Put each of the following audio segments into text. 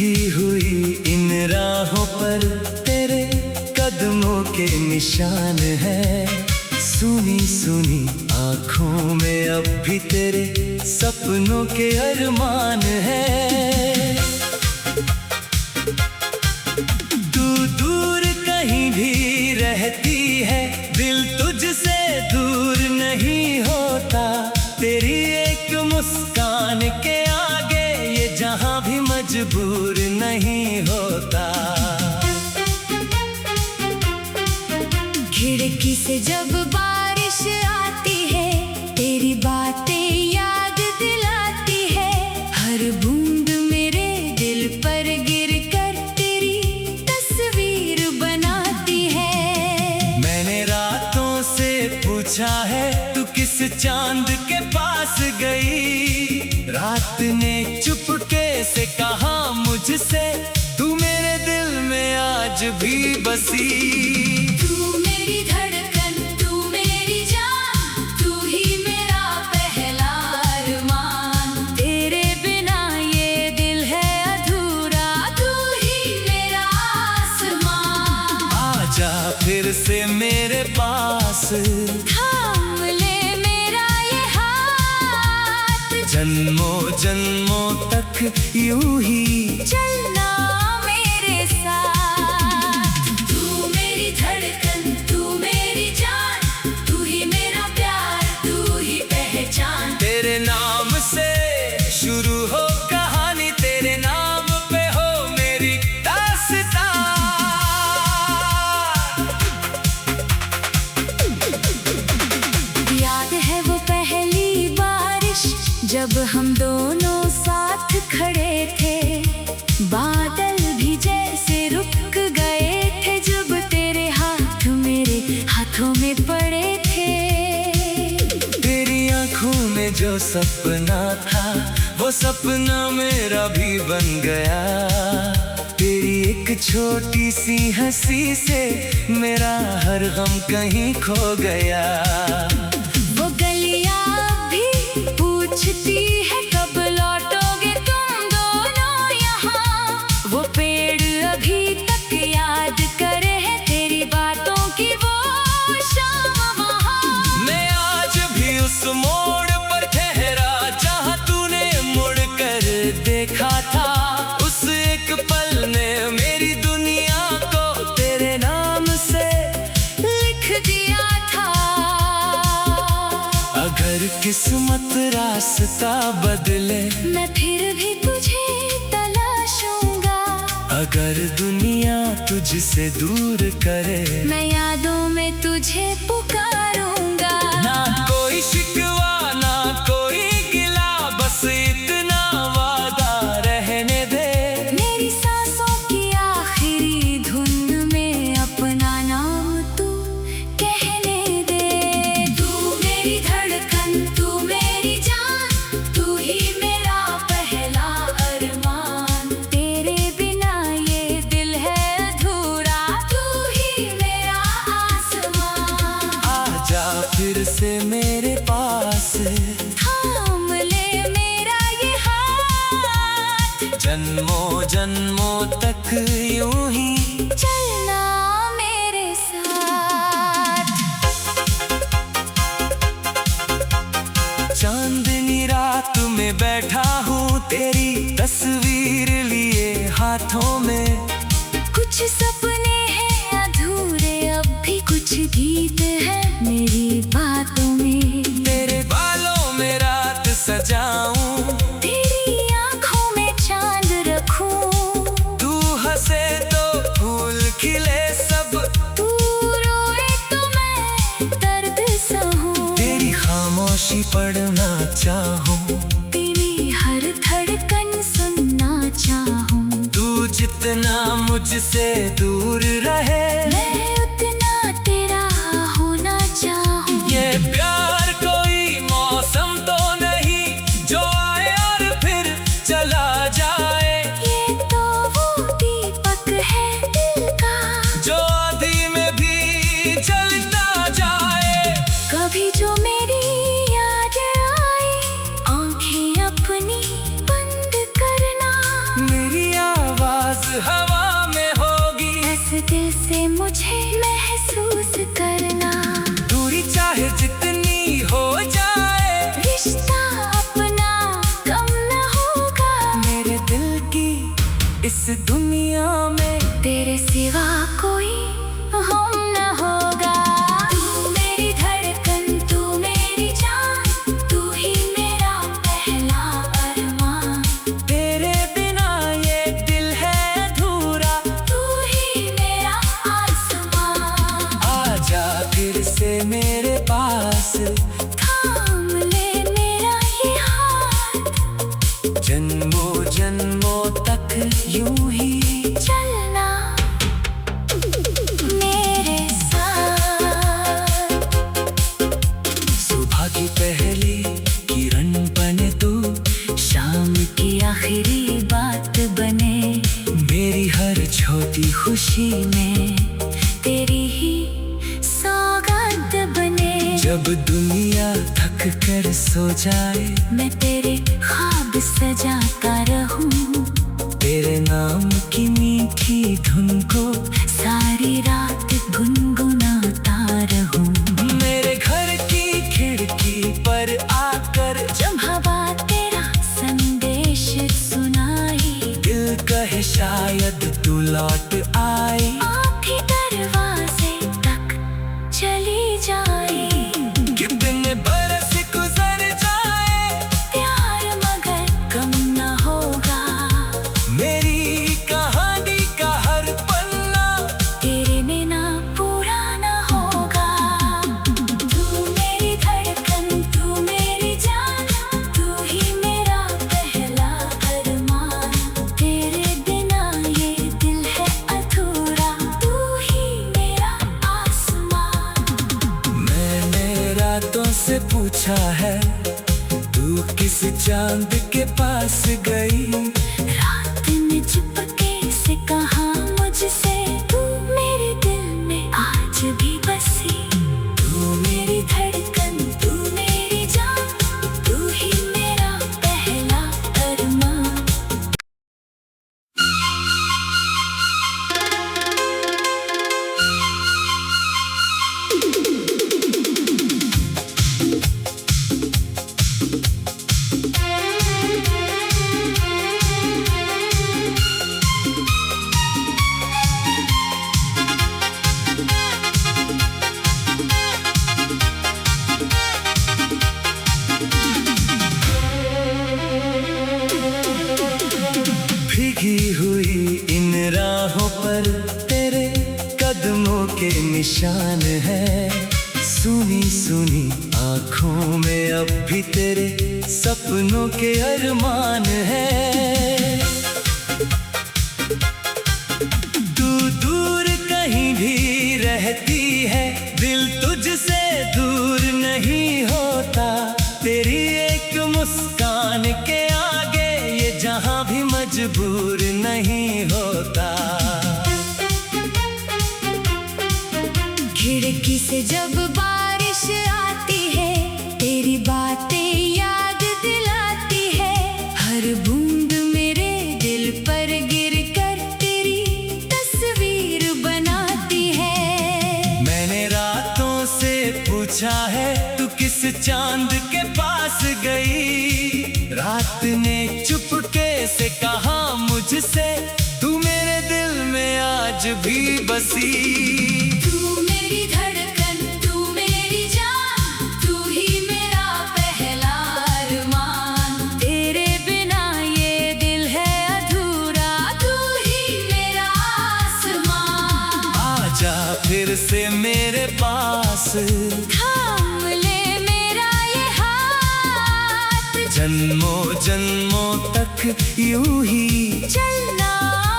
लिखी हुई इन राहों पर तेरे कदमों के निशान है। सुनी सुनी आँखों में अब भी तेरे सपनों के अरमान है। तू दूर कहीं भी रहती है, दिल तुझसे दूर नहीं होता। तेरी एक मुस्कान के आगे ये जहां भी मजबूर नहीं होता। खिड़की से जब बारिश आती है, तेरी बातें याद दिलाती है। हर बूंद मेरे दिल पर गिर कर तेरी तस्वीर बनाती है। मैंने रातों से पूछा है तू किस चांद के पास गई। रात ने चुपके से कहा मुझसे, तू मेरे दिल में आज भी बसी। तू मेरी धड़कन, तू मेरी जान, तू ही मेरा पहला अरमान। तेरे बिना ये दिल है अधूरा, तू ही मेरा आसमान। आजा फिर से मेरे पास, थाम ले मेरा ये हाथ। जन्मों जन्मों तक यूं ही चलना मेरे साथ। तू मेरी धड़कन, तू मेरी जान, तू ही मेरा प्यार, तू ही पहचान। तेरे नाम से शुरू हो कहानी, तेरे नाम पे हो मेरी दास्तां। याद है वो पहली बारिश जब हम दोनों साथ खड़े थे। बादल भी जैसे रुक गए थे जब तेरे हाथ मेरे हाथों में पड़े थे। तेरी आंखों में जो सपना था वो सपना मेरा भी बन गया। तेरी एक छोटी सी हंसी से मेरा हर गम कहीं खो गया। वो गलियां भी पूछती है कब लौटोगे तुम दोनों यहाँ। वो पेड़ अभी तक याद करे है तेरी बातों की वो शाम वहाँ। मैं आज भी उस मोड़ पर ठहरा जहाँ तूने मुड़ कर देखा था। उस एक पल ने मेरी दुनिया को तेरे नाम से लिख दिया था। अगर किस्मत रास्ता बदले मैं फिर भी तुझे तलाशूंगा। अगर दुनिया तुझसे दूर करे मैं यादों में तुझे पुकारूंगा। ना कोई शिकवा ना कोई गिला, बस इतना वादा रहने दे। मेरी सांसों की आखिरी धुन में अपना नाम तू कहने दे। तू मेरी धड़कन, तू मेरी जान, तू ही मेरा पहला अरमान। तेरे बिना ये दिल है अधूरा, तू ही मेरा आसमान। आजा फिर से मेरे पास, थाम ले मेरा ये हाथ। जन्मों जन्मों तक यूं ही चलना मेरे साथ। चांदनी रात में बैठा हूँ तेरी तस्वीर लिए हाथों में। कुछ सपने हैं अधूरे, अब भी कुछ गीत है मेरी बातों में। तेरे बालों में रात सजाऊं, तेरी आंखों में चांद रखूं। तू हंसे तो फूल खिले सब, तू रोए तो मैं दर्द सहूं। तेरी खामोशी पढ़ना चाहूं, तेरी हर धड़कन सुनना चाहूं। तू जितना मुझसे दूर रहे मैं उतना तेरा होना चाहूं। ये प्यार कोई मौसम तो नहीं जो आए और फिर चला जाए। ये तो वो दीपक है दिल का, जो आधी में भी जलता जाए। कभी जो मेरी याद आए, आंखें अपनी बंद करना। मेरी आवाज़ इस दुनिया में तेरे सिवा कोई हम न होगा। तू मेरी धड़कन, तू मेरी जान, तू ही मेरा पहला अरमान। तेरे बिना ये दिल है अधूरा, तू ही मेरा आसमां। आजा फिर से मेरे पास, थाम ले मेरा ये हाथ, जन्मों जन्मों तक यूं ही चलना मेरे साथ। सुबह की पहली किरण बने तू, शाम की आखिरी बात बने, मेरी हर छोटी खुशी में तेरी ही सौगात बने। जब दुनिया थक कर सो जाए, मैं तेरे ख्वाब सजाता रहूं, तेरे नाम की मीठी धुन को सारी रात गुनगुनाता रहूं। मेरे घर की खिड़की पर आकर जब हवा तेरा संदेश सुनाई, दिल कहे शायद तू लौट आई। आँखें दरवाजे तक चली जाए, कितने बरस गुजर जाए, प्यार मगर कम न होगा। मेरी कहानी का हर पन्ना तेरे बिना पूरा न होगा। तू मेरी धड़कन, तू मेरी जान, तू ही मेरा पहला अरमान। तेरे बिना ये दिल है अधूरा, तू ही मेरा आसमान। मैंने रातों से पूछा है, तू किस चांद के पास गई। रात ने चुपके से कहा मुझसे, तू मेरे दिल में आज भी बसी। तू मेरी धड़कन, तू मेरी जान, तू ही मेरा पहला अरमान। भीगी हुई इन राहों पर तेरे कदमों के निशान है। सुनी सुनी आँखों में अब भी तेरे सपनों के अरमान है। तू दूर कहीं भी रहती है, दिल तुझसे दूर नहीं होता। तेरी एक मुस्कान के आगे ये जहां भी मजबूर नहीं होता। खिड़की से जब बारिश आती है, तेरी बातें याद दिलाती है। हर बूंद मेरे दिल पर गिर कर तेरी तस्वीर बनाती है। मैंने रातों से पूछा है, तू किस चांद के पास गई। रात ने चुपके से कहा मुझसे, तू मेरे दिल में आज भी बसी। तू मेरी धड़कन, तू मेरी जान, तू ही मेरा पहला अरमान। तेरे बिना ये दिल है अधूरा, तू ही मेरा आसमान। आजा फिर से मेरे पास, थाम ले मेरा ये हाथ, जन्मों जन्मों तक यूं ही चलना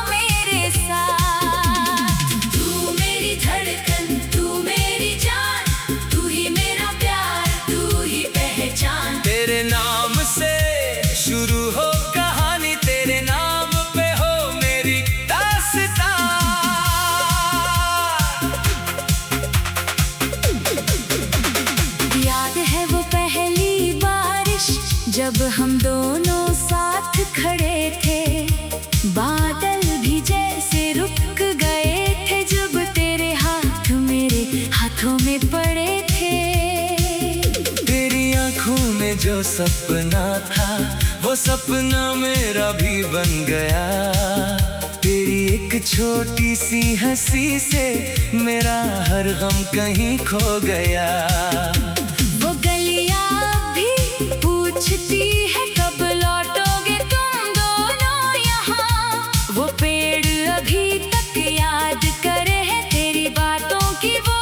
मेरे साथ। तू मेरी धड़कन, तू मेरी जान, तू ही मेरा प्यार, तू ही पहचान। तेरे नाम से शुरू हो कहानी, तेरे नाम पे हो मेरी दास्तां। याद है वो पहली बारिश, जब हम दोनों साथ खड़े थे। बादल भी जैसे रुक गए थे, जब तेरे हाथ मेरे हाथों में पड़े थे। तेरी आंखों में जो सपना था, वो सपना मेरा भी बन गया। एक छोटी सी हंसी से मेरा हर गम कहीं खो गया। वो गलियां भी पूछती है कब लौटोगे तुम दोनों यहाँ। वो पेड़ अभी तक याद करे है तेरी बातों की वो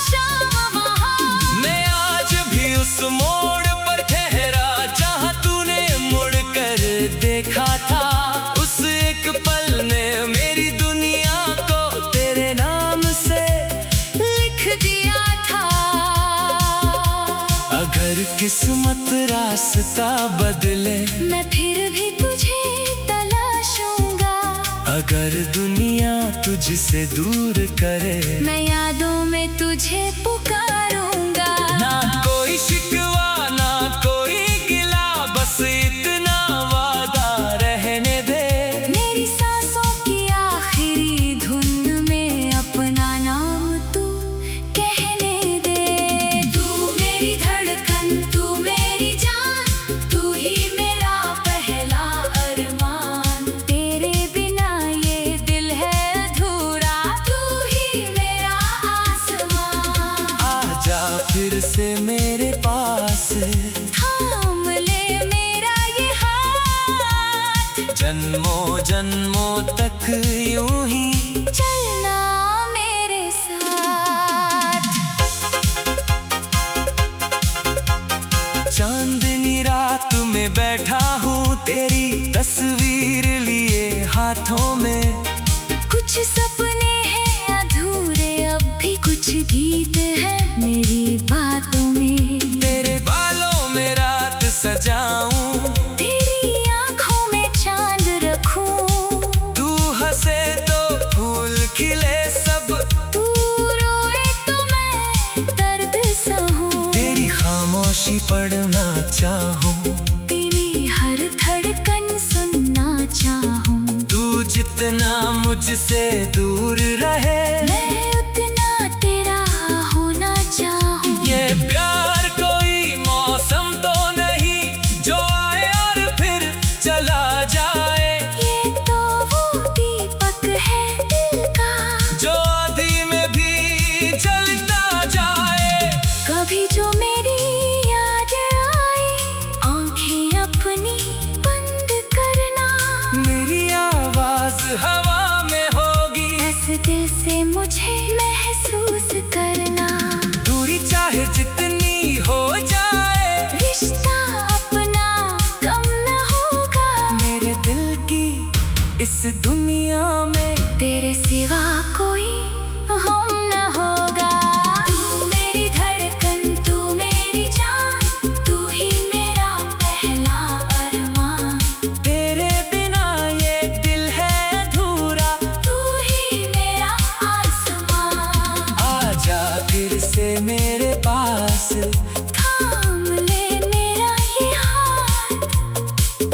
शाम वहाँ। मैं आज भी उस मोड़ पर ठहरा जहाँ तूने मुड़ कर देखा था। उस एक पल ने मेरी दुनिया को तेरे नाम से लिख दिया था। अगर किस्मत रास्ता बदले मैं फिर भी तुझे तलाशूंगा। अगर दुनिया तुझसे दूर करे मैं यादों में तुझे पुकारूंगा। ना कोई शिकवा ना कोई गिला, बस इतना वादा रहने दे। मेरी सांसों की आखिरी धुन में अपना नाम तू कहने दे। तू मेरी धड़कन, तू मेरी जान, तू ही मेरा पहला अरमान। तेरे बिना ये दिल है अधूरा, तू ही मेरा आसमान। आजा फिर से मेरे पास, थाम ले मेरा ये हाथ। जन्मों जन्मों तक यूं ही चलना मेरे साथ। चांदनी रात में बैठा हूँ तेरी तस्वीर लिए हाथों में। कुछ सपने हैं अधूरे अब भी, कुछ गीत है मेरी बातों में। तेरे बालों में रात सजाऊं, तेरी आंखों में चांद रखूं। तू हंसे तो फूल खिले सब, तू रोए तो मैं दर्द सहूं। तेरी खामोशी पढ़ना चाहूं, तेरी हर धड़कन सुनना चाहूं। तू जितना मुझसे दूर रहे मैं उतना तेरा होना चाहूं। ये प्यार कोई मौसम तो नहीं जो आए और फिर चला जाए। ये तो वो दीपक है दिल का, जो आधी में भी जलता जाए। कभी जो मेरी याद आए आंखें अपनी बंद करना। मेरी आवाज हवा में होगी, इस दिल से मुझे महसूस करना। दूरी चाहे जितनी हो जाए, रिश्ता अपना कम न होगा। मेरे दिल की इस दुनिया में तेरे सिवा कोई हम न होगा। तू मेरी धड़कन, तू मेरी जान, तू ही मेरा पहला अरमान। तेरे बिना ये दिल है अधूरा, तू ही मेरा आसमान। आजा फिर से मेरे पास, थाम ले मेरा ये हाथ।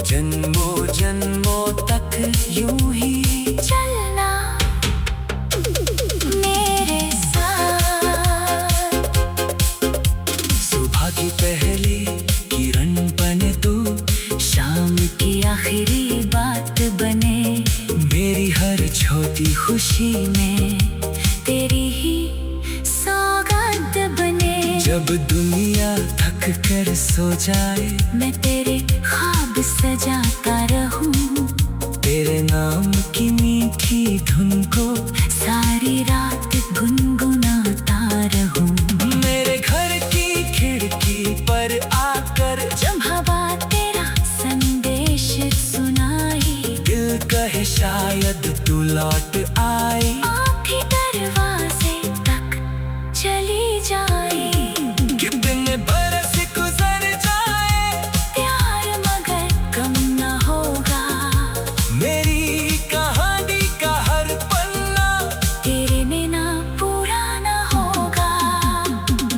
जन्मों जन्मों तक यूं ही चलना मेरे साथ। सुबह की पहली किरण बने तू, शाम की आखिरी बात बने। मेरी हर छोटी खुशी में तेरी ही सौगात बने। जब दुनिया थक कर सो जाए, मैं तेरे ख्वाब सजाता रहूं। तेरे नाम की मीठी धुन को सारी रात गुनगुनाता रहूं। मेरे घर की खिड़की पर आकर जब हवा तेरा संदेश सुनाई, दिल कहे शायद तू लौट आई। आँखें दरवाजे तक चली जाए। कितने बरस गुजर जाए, प्यार मगर कम न होगा। मेरी कहानी का हर पन्ना तेरे बिना पूरा न होगा।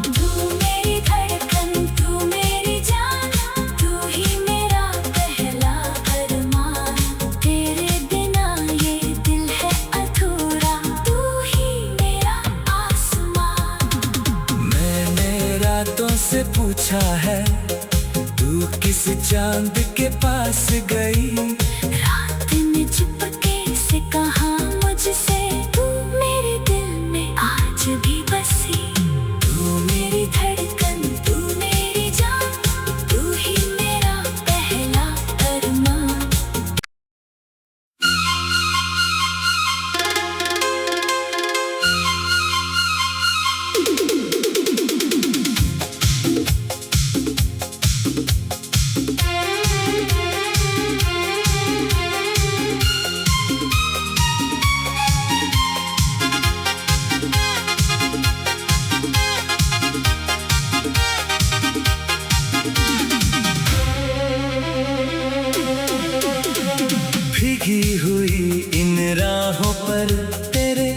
तू मेरी धड़कन, तू मेरी जान, तू ही मेरा पहला अरमान। तेरे बिना ये दिल है अधूरा, तू ही मेरा आसमान। मैंने रातों से पूछा है, तू किस चांद के पास गई। रात ने चुपके से कहा हुई इन राहों पर तेरे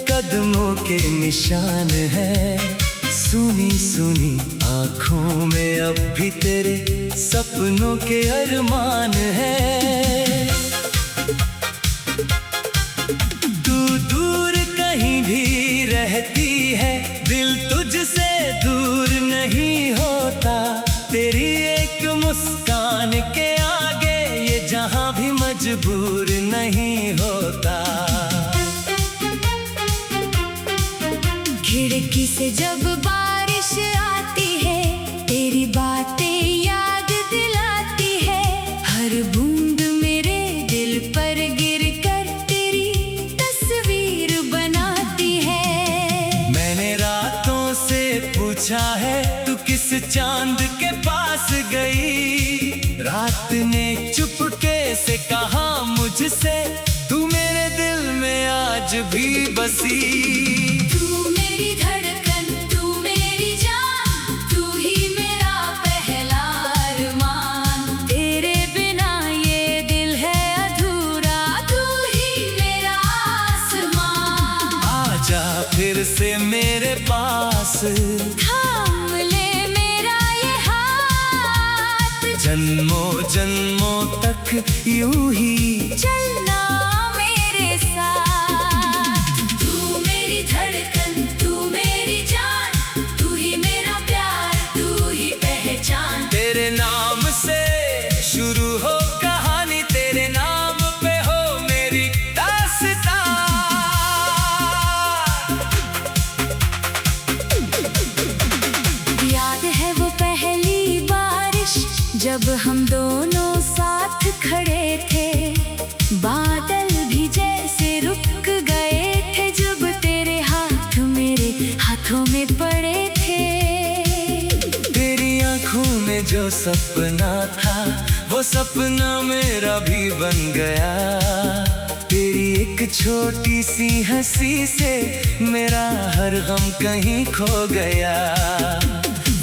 कदमों के निशान है। सुनी सुनी आँखों में अब भी तेरे सपनों के अरमान है। तू दूर कहीं भी रहती है, दिल तुझसे दूर नहीं होता। तेरी एक मुस्कान के आगे ये जहां भी मजबूर नहीं होता। खिड़की से जब बारिश आती है, तेरी बातें याद दिलाती है। हर बूंद मेरे दिल पर गिर कर तेरी तस्वीर बनाती है। मैंने रातों से पूछा है तू किस चांद के पास गई। रात ने चुपके से कहा मुझसे तू मेरे दिल में आज भी बसी। तू मेरी धड़कन, तू मेरी जान, तू ही मेरा पहला अरमान। तेरे बिना ये दिल है अधूरा, तू ही मेरा आसमान। आजा फिर से मेरे पास, थाम ले मेरा ये हाथ। जन्मों जन्मों तक यूं ही चलना मेरे साथ। तू मेरी धड़कन, तू मेरी जान, तू ही मेरा प्यार, तू ही पहचान। तेरे नाम से शुरू हो कहानी, तेरे नाम पे हो मेरी दास्तां। याद है वो पहली बारिश जब हम दोनों साथ खड़े थे। बादल भी जैसे रुक गए थे जब तेरे हाथ मेरे हाथों में पड़े थे। तेरी आंखों में जो सपना था वो सपना मेरा भी बन गया। तेरी एक छोटी सी हंसी से मेरा हर गम कहीं खो गया।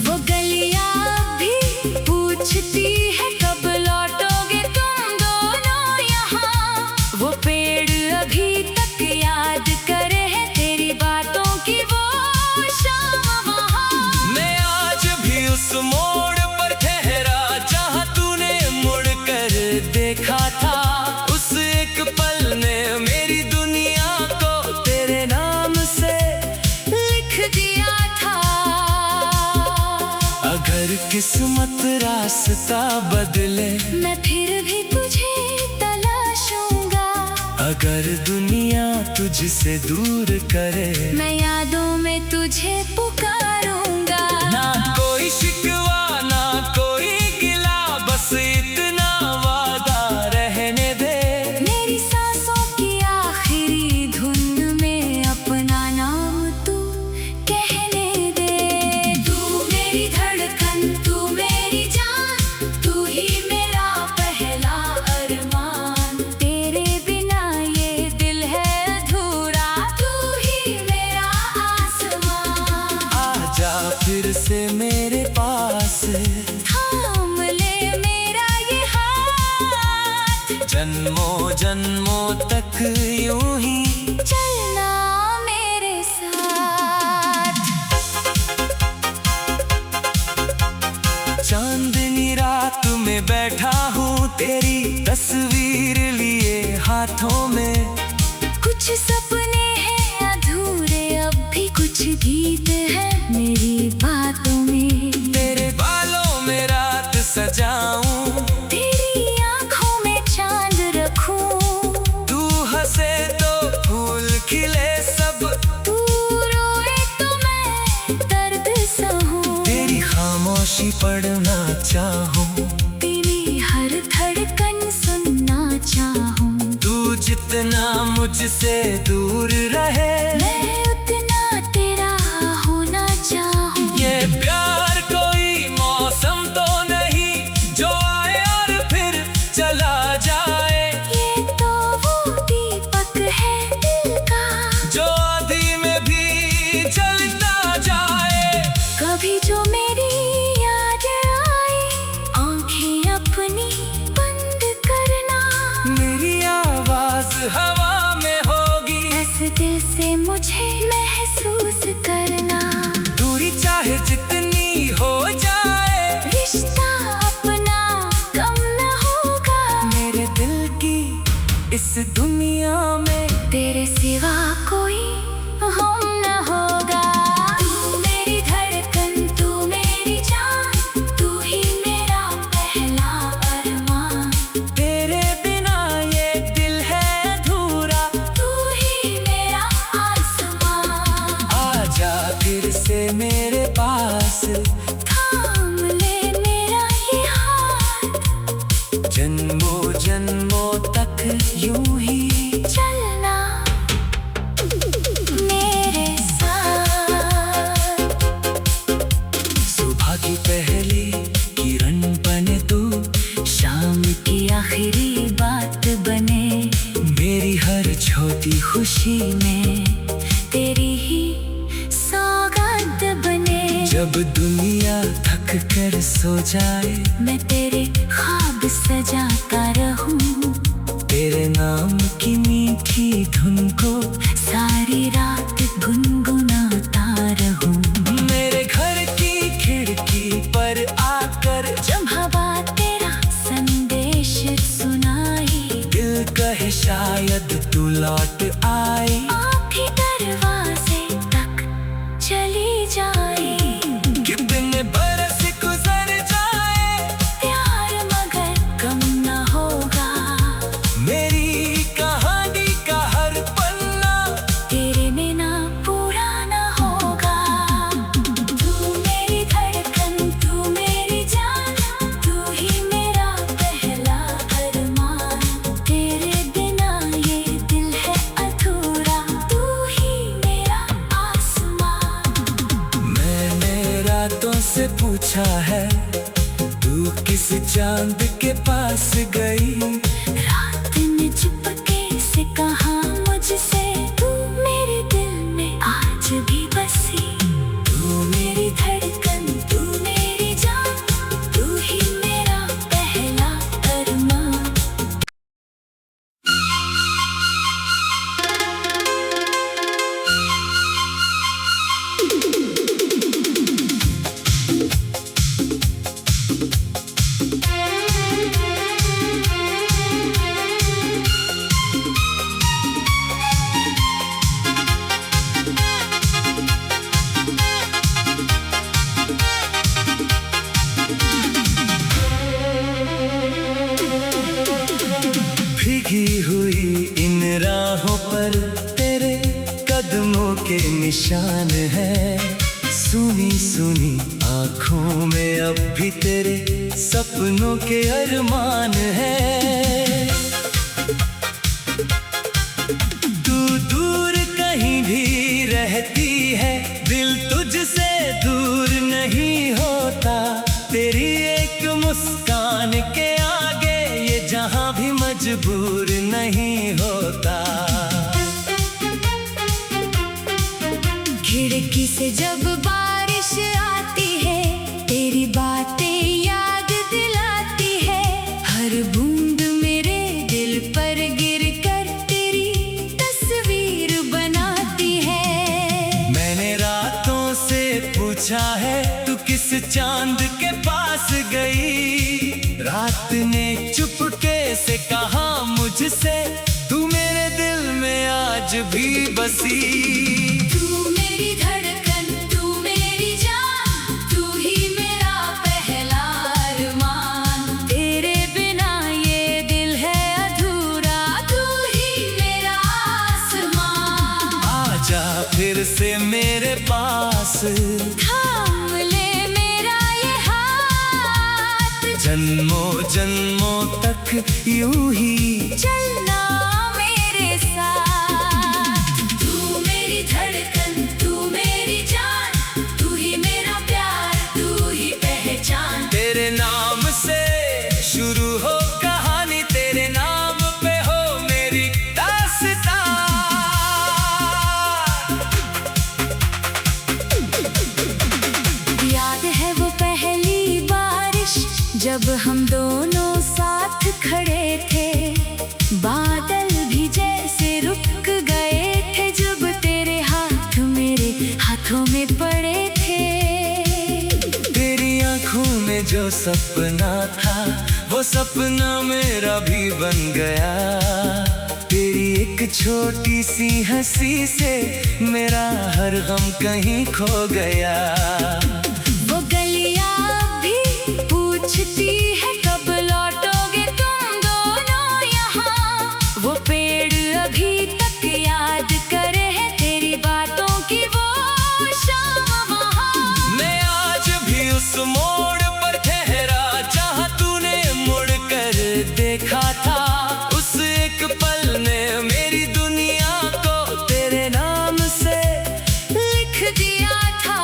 वो गलियां भी पूछती है कब लौटोगे तुम दोनों यहाँ। वो पेड़ अभी तक याद करे है तेरी बातों की वो शाम वहाँ। मैं आज भी उस मोड़ पर ठहरा जहाँ तूने मुड़ कर देखा था। उस एक पल ने मेरी दुनिया को तेरे नाम से लिख दिया था। अगर किस्मत रास्ता बदले मैं फिर भी तुझे तलाशूंगा। अगर दुनिया तुझसे दूर करे मैं यादों में तुझे पुकारूंगा। ना कोई शिकवा ना कोई गिला, बस इतना वादा रहने दे। मेरी सांसों की आखिरी धुन में अपना नाम तू कहने दे। तू मेरी धड़कन, तू मेरी जान, तू ही मेरा पहला अरमान। तेरे बिना ये दिल है अधूरा, तू ही मेरा आसमान। आजा फिर से मेरे पास, थाम ले मेरा ये हाथ। जन्मों जन्मों तक यूं ही चलना मेरे साथ। चांदनी रात में बैठा हूँ तेरी तस्वीर लिए हाथों में। कुछ सपने हैं अधूरे अब भी, कुछ गीत है मेरी बातों में। तेरे बालों में रात सजाऊं, तेरी आंखों में चांद रखूं। तू हंसे तो फूल खिले सब, तू रोए तो मैं दर्द सहूं। तेरी खामोशी पढ़ना चाहूं, तेरी हर धड़कन सुनना चाहूं। तू जितना मुझसे दूर रहे मैं उतना तेरा होना चाहूं। ये प्यार कोई मौसम तो नहीं जो आए और फिर चला जाए। ये तो वो दीपक है दिल का, जो आधी में भी जलता जाए। कभी जो मेरी याद आए आंखें अपनी बंद करना। मेरी आवाज दुनिया में तेरे सिवा कोई हम न होगा। तू मेरी धड़कन, तू मेरी जान, तू ही मेरा पहला अरमान। तेरे बिना ये दिल है अधूरा, तू ही मेरा आसमां। आजा फिर से मेरे पास, थाम ले मेरा ये हाथ। जन्मों जन्मों तक यूं ही चलना मेरे साथ। सुबह की पहली किरण बने तू, शाम की आखिरी बात बने। मेरी हर छोटी खुशी में तेरी ही सौगात बने। जब दुनिया थक कर सो जाए, मैं तेरे ख्वाब सजाता रहूं। तेरे नाम की मीठी धुन को सारी रात गुनगुनाता रहूं। मेरे घर की खिड़की पर आकर जब हवा तेरा संदेश सुनाई, दिल कहे शायद तू लौट आई। आँखें दरवाजे तक चली जाए। कि दिन बरस गुजर जाए, प्यार मगर कम न होगा। मेरी कहानी का हर पन्ना तेरे बिना पूरा न होगा। तू मेरी धड़कन, तू मेरी जान, तू ही मेरा पहला अरमान। तेरे बिना ये दिल है अधूरा, तू ही मेरा आसमां। मैंने रातों से पूछा है, तू किस चांद के पास गई। रात ने चुपके से कहा मुझसे, तू मेरे दिल में आज भी बसी। तू मेरी धड़कन, तू मेरी जान, तू ही मेरा पहला अरमान। भीगी हुई इन राहों पर तेरे कदमों के निशान है। सुनी सुनी आँखों में अब भी तेरे सपनों के अरमान है। तू दूर कहीं भी रहती है, दिल तुझसे दूर नहीं होता। तेरी एक मुस्कान के आगे ये जहां भी मजबूर नहीं होता। खिड़की से जब बारिश आती है, तेरी बातें याद दिलाती है। हर बूंद मेरे दिल पर गिर कर तेरी तस्वीर बनाती है। मैंने रातों से पूछा है, तू किस चांद के पास गई। रात ने चुपके से कहा मुझसे, तू मेरे दिल में आज भी बसी। तू मेरी धड़कन, तू मेरी जान, तू ही मेरा पहला अरमान। तेरे बिना ये दिल है अधूरा, तू ही मेरा आसमां। आजा फिर से मेरे पास, थाम ले मेरा ये हाथ। जन्मों जन्मों तक यूं ही चलना मेरे साथ। तू मेरी धड़कन, तू मेरी जान, तू ही मेरा प्यार, तू ही पहचान। तेरे नाम से शुरू हो कहानी, तेरे नाम पे हो मेरी दास्तां। याद है वो पहली बारिश, जब हम दोनों साथ खड़े थे। बादल भी जैसे रुक गए थे, जब तेरे हाथ मेरे हाथों में पड़े थे। तेरी आंखों में जो सपना था, वो सपना मेरा भी बन गया। तेरी एक छोटी सी हंसी से मेरा हर गम कहीं खो गया। वो गलियां भी पूछती है कब लौटोगे तुम दोनों यहाँ। वो पेड़ अभी तक याद करे है तेरी बातों की वो शाम वहाँ। मैं आज भी उस मोड़ पर ठहरा जहाँ तूने मुड़ कर देखा था। उस एक पल ने मेरी दुनिया को तेरे नाम से लिख दिया था।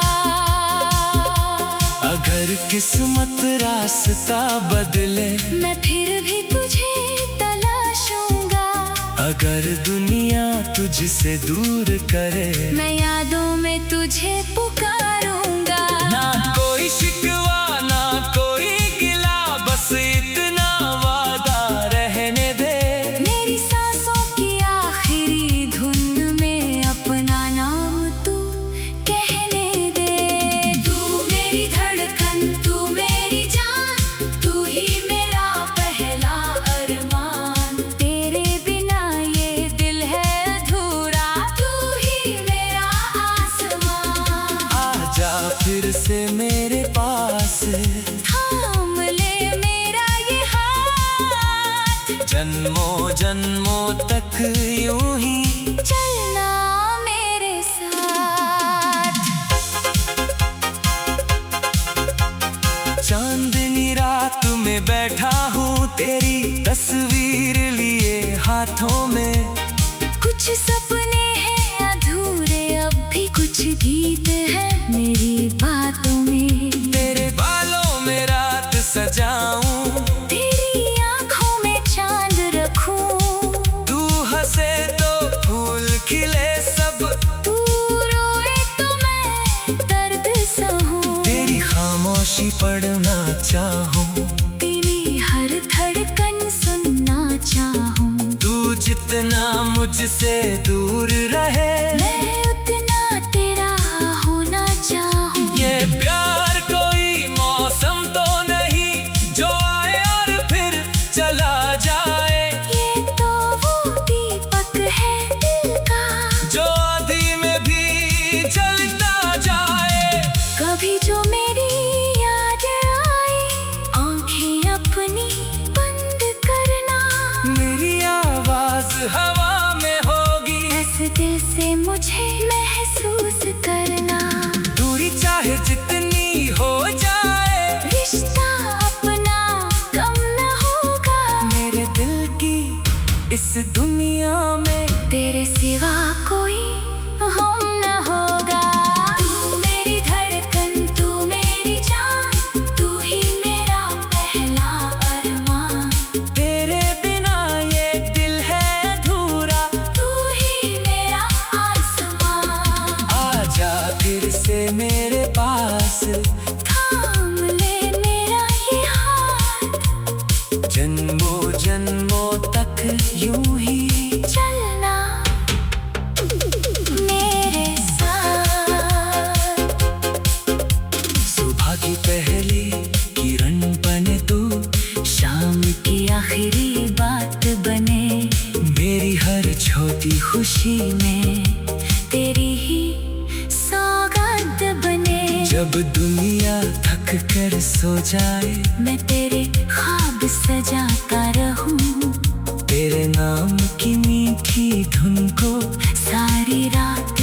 अगर किस्मत रास्ता बदले मैं फिर भी तुझे तलाशूंगा। अगर दुनिया तुझसे दूर करे मैं यादों में तुझे पुकारूंगा। ना कोई शिकवा ना कोई गिला, बस इतना वादा रहने दे। मेरी सांसों की आखिरी धुन में अपना नाम तू कहने दे। तू मेरी धड़कन तू मेरी जान, तू ही मेरा पहला अरमान। तेरे बिना ये दिल है अधूरा, तू ही मेरा आसमान। आजा फिर से मेरे पास, थाम ले मेरा ये हाथ। जन्मों जन्मों तक यूं ही चलना मेरे साथ। चांदनी रात में बैठा हूँ तेरी तस्वीर लिए हाथों में। कुछ सपने हैं अधूरे अब भी, कुछ गीत है मेरी बातों में। तेरे बालों में रात सजाऊं, तेरी आंखों में चांद रखूं। तू हंसे तो फूल खिले सब, तू रोए तो मैं दर्द सहूं। तेरी खामोशी पढ़ना चाहूं, तेरी हर धड़कन सुनना चाहूं। तू जितना मुझसे दूर रहे मैं उतना तेरा होना चाहूं। ये प्यार कोई मौसम तो नहीं जो आए और फिर चला जाए। ये तो वो दीपक है दिल का, जो आधी में भी जलता जाए। कभी जो मेरी याद आए आंखें अपनी बंद करना। मेरी आवाज हवा में होगी, इस दिल से मुझे महसूस करना। दूरी चाहे जितनी हो जाए, रिश्ता अपना कम न होगा। मेरे दिल की इस दुनिया में तेरे सिवा कोई हम न होगा। तू मेरी धड़कन तू मेरी जान, तू ही मेरा पहला अरमान। तेरे बिना ये दिल है अधूरा, तू ही मेरा आसमान। आजा फिर से मेरे पास, थाम ले मेरा ये हाथ। जन्मों जन्मों तक यूं ही चलना मेरे साथ। सुबह की पहली किरण बने तू, शाम की आखिरी बात बने। मेरी हर छोटी खुशी में तेरी ही सौगात बने। जब दुनिया थक कर सो जाए, मैं तेरे ख्वाब सजाता रहूं। तेरे नाम की मीठी धुन को सारी रात